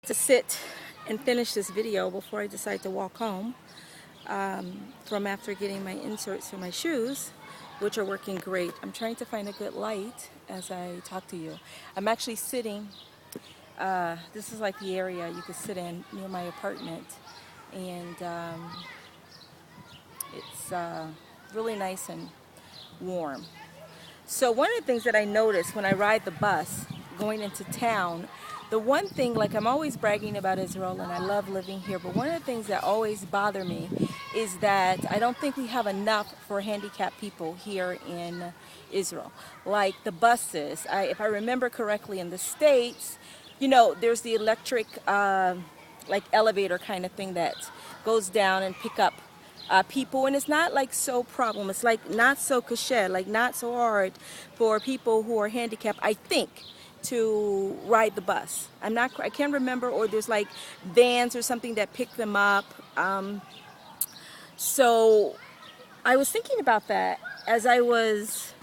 To sit and finish this video before I decide to walk home from after getting my inserts for my shoes, which are working great. I'm trying to find a good light as I talk to you. I'm actually sitting, this is like the area you could sit in near my apartment, and it's really nice and warm. So one of the things that I notice when I ride the bus going into town, the one thing, like I'm always bragging about Israel and I love living here, but one of the things that always bother me is that I don't think we have enough for handicapped people here in Israel. Like the buses, if I remember correctly, in the States, you know, there's the electric like elevator kind of thing that goes down and pick up people, and it's not like so problem. It's like not so kasher, like not so hard for people who are handicapped, I think, to ride the bus. I can't remember, or there's like vans or something that pick them up. So I was thinking about that as I was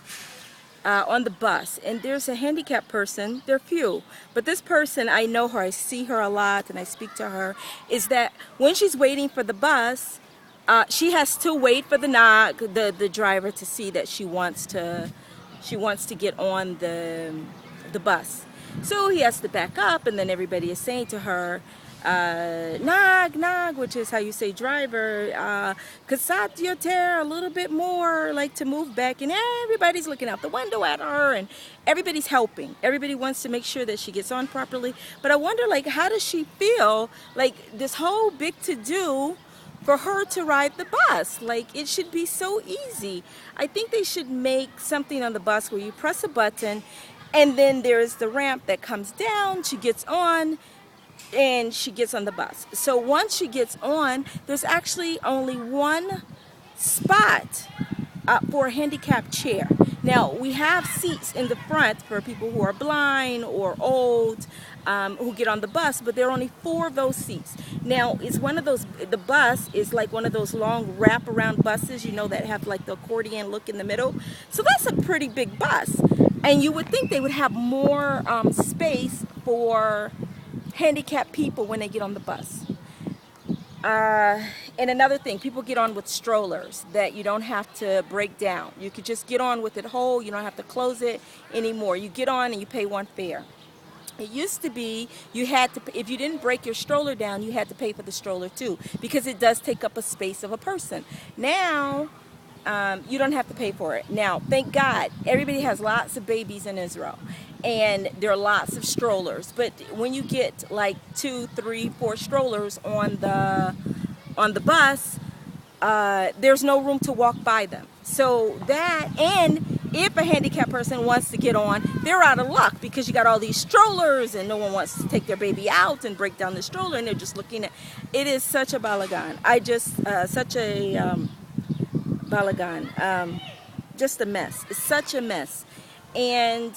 on the bus, and there's a handicapped person. They're few, but this person, I know her, I see her a lot and I speak to her, is that when she's waiting for the bus, she has to wait for the driver to see that she wants to get on the bus. So he has to back up, and then everybody is saying to her, nag, which is how you say driver, kasat yoter, a little bit more, like to move back, and everybody's looking out the window at her, and everybody's helping. Everybody wants to make sure that she gets on properly. But I wonder, like, how does she feel, like, this whole big to-do for her to ride the bus? Like, it should be so easy. I think they should make something on the bus where you press a button, and then there's the ramp that comes down, she gets on, and she gets on the bus. So once she gets on, there's actually only one spot for a handicapped chair. Now, we have seats in the front for people who are blind or old, who get on the bus, but there are only 4 of those seats. Now, it's one of those, the bus is like one of those long wraparound buses, you know, that have like the accordion look in the middle. So that's a pretty big bus. And you would think they would have more space for handicapped people when they get on the bus. And another thing, people get on with strollers that you don't have to break down. You could just get on with it whole. You don't have to close it anymore. You get on and you pay one fare. It used to be you had to, if you didn't break your stroller down, you had to pay for the stroller too, because it does take up a space of a person. Now, you don't have to pay for it. Now, thank God, everybody has lots of babies in Israel, and there are lots of strollers. But when you get like 2, 3, 4 strollers on the bus, there's no room to walk by them. So that, and if a handicapped person wants to get on, they're out of luck, because you got all these strollers and no one wants to take their baby out and break down the stroller, and they're just looking at it. Is such a balagan. Such a balagan, just a mess. It's such a mess. And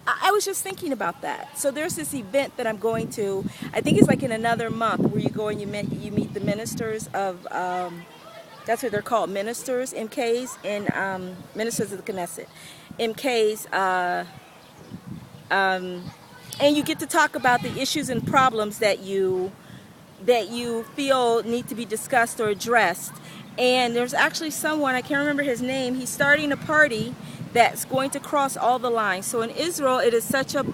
I was just thinking about that. So there's this event that I'm going to, I think it's like in another month, where you go and you meet the ministers of, that's what they're called, ministers, MKs, and ministers of the Knesset, MKs, and you get to talk about the issues and problems that you feel need to be discussed or addressed. And there's actually someone, I can't remember his name, he's starting a party that's going to cross all the lines. So in Israel, it is such a,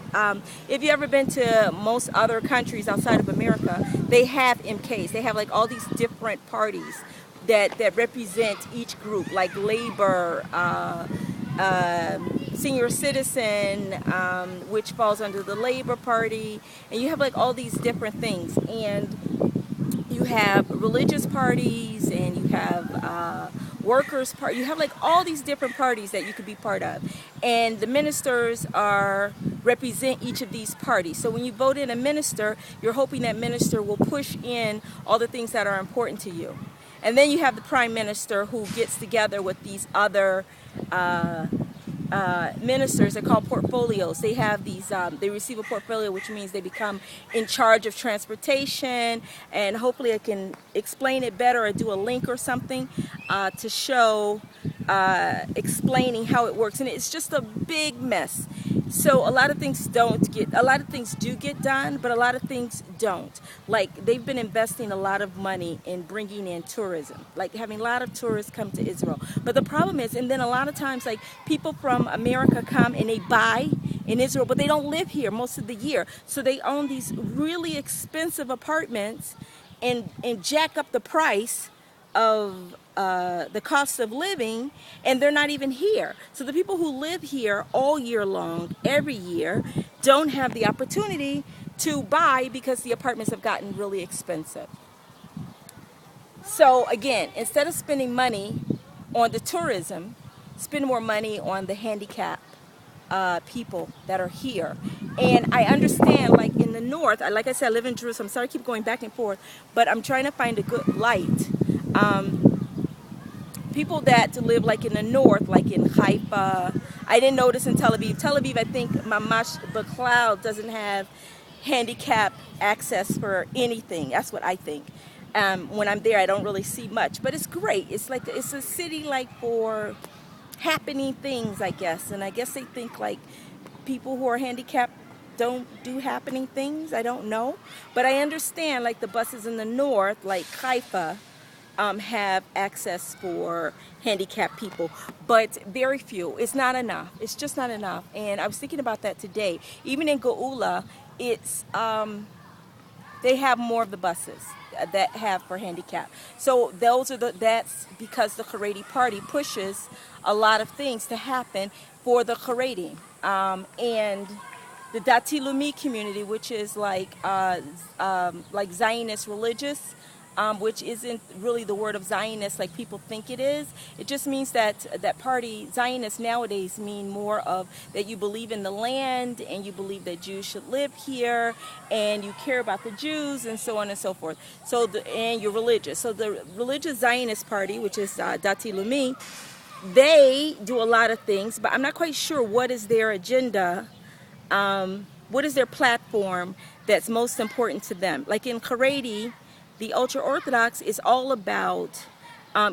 if you've ever been to most other countries outside of America, they have MKs. They have like all these different parties that represent each group, like labor, senior citizen, which falls under the Labor Party. And you have like all these different things. And you have religious parties, and you have workers' party. You have like all these different parties that you could be part of, and the ministers represent each of these parties. So when you vote in a minister, you're hoping that minister will push in all the things that are important to you. And then you have the prime minister, who gets together with these other ministers. They're called portfolios. They have these, they receive a portfolio, which means they become in charge of transportation, and hopefully I can explain it better or do a link or something to show explaining how it works, and it's just a big mess. So a lot of things do get done, but a lot of things don't. Like, they've been investing a lot of money in bringing in tourism, like having a lot of tourists come to Israel. But the problem is, and then a lot of times, like, people from America come and they buy in Israel, but they don't live here most of the year. So they own these really expensive apartments and jack up the price of the cost of living, and they're not even here. So the people who live here all year long, every year, don't have the opportunity to buy because the apartments have gotten really expensive. So again, instead of spending money on the tourism, spend more money on the handicap people that are here. And I understand, like in the north, like I said, I live in Jerusalem. Sorry, I keep going back and forth, but I'm trying to find a good light. People that live like in the north, like in Haifa, I didn't notice in Tel Aviv. Tel Aviv, I think Mamash B'Cloud doesn't have handicap access for anything. That's what I think. When I'm there, I don't really see much, but it's great. It's like, it's a city like for happening things, I guess. And I guess they think like people who are handicapped don't do happening things. I don't know, but I understand like the buses in the north, like Haifa, have access for handicapped people, but very few. It's not enough. It's just not enough. And I was thinking about that today. Even in Geula, it's they have more of the buses that have for handicap. So that's because the Haredi party pushes a lot of things to happen for the Haredi. And the Dati Leumi community, which is like Zionist religious, which isn't really the word of Zionist like people think it is. It just means that party, Zionists nowadays, mean more of that you believe in the land and you believe that Jews should live here and you care about the Jews and so on and so forth. So and you're religious. So the religious Zionist party, which is Dati Leumi, they do a lot of things, but I'm not quite sure what is their agenda. What is their platform that's most important to them? Like in Haredi, the ultra-Orthodox is all about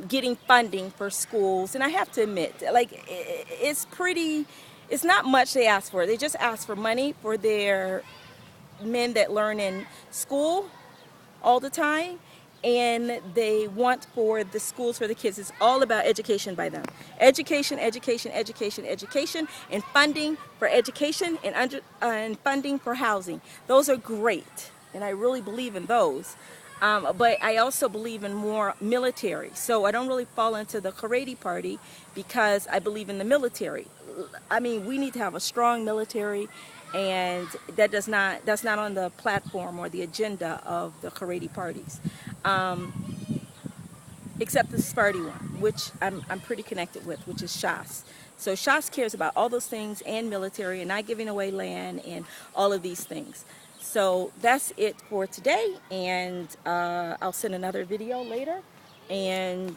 getting funding for schools. And I have to admit, like, it's not much they ask for. They just ask for money for their men that learn in school all the time. And they want for the schools for the kids. It's all about education by them. Education, education, education, education, and funding for education and funding for housing. Those are great, and I really believe in those. But I also believe in more military. So I don't really fall into the Haredi party because I believe in the military. I mean, we need to have a strong military, and that's not on the platform or the agenda of the Haredi parties. Except the Sephardi one, which I'm pretty connected with, which is Shas. So Shas cares about all those things and military and not giving away land and all of these things. So that's it for today, and I'll send another video later, and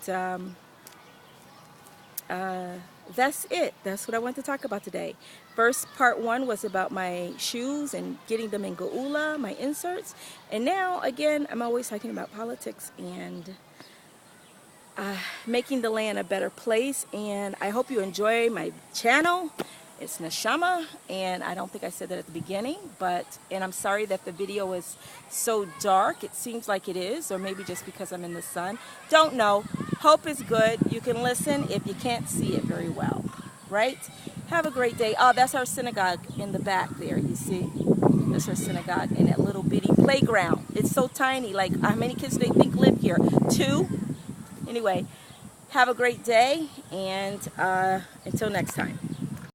that's it. That's what I want to talk about today. First, part one was about my shoes and getting them in Geula, my inserts, and now, again, I'm always talking about politics and making the land a better place, and I hope you enjoy my channel. It's Neshama, and I don't think I said that at the beginning, and I'm sorry that the video is so dark. It seems like it is, or maybe just because I'm in the sun. Don't know. Hope is good. You can listen if you can't see it very well, right? Have a great day. Oh, that's our synagogue in the back there, you see? That's our synagogue in that little bitty playground. It's so tiny. Like, how many kids do they think live here? 2? Anyway, have a great day, and until next time.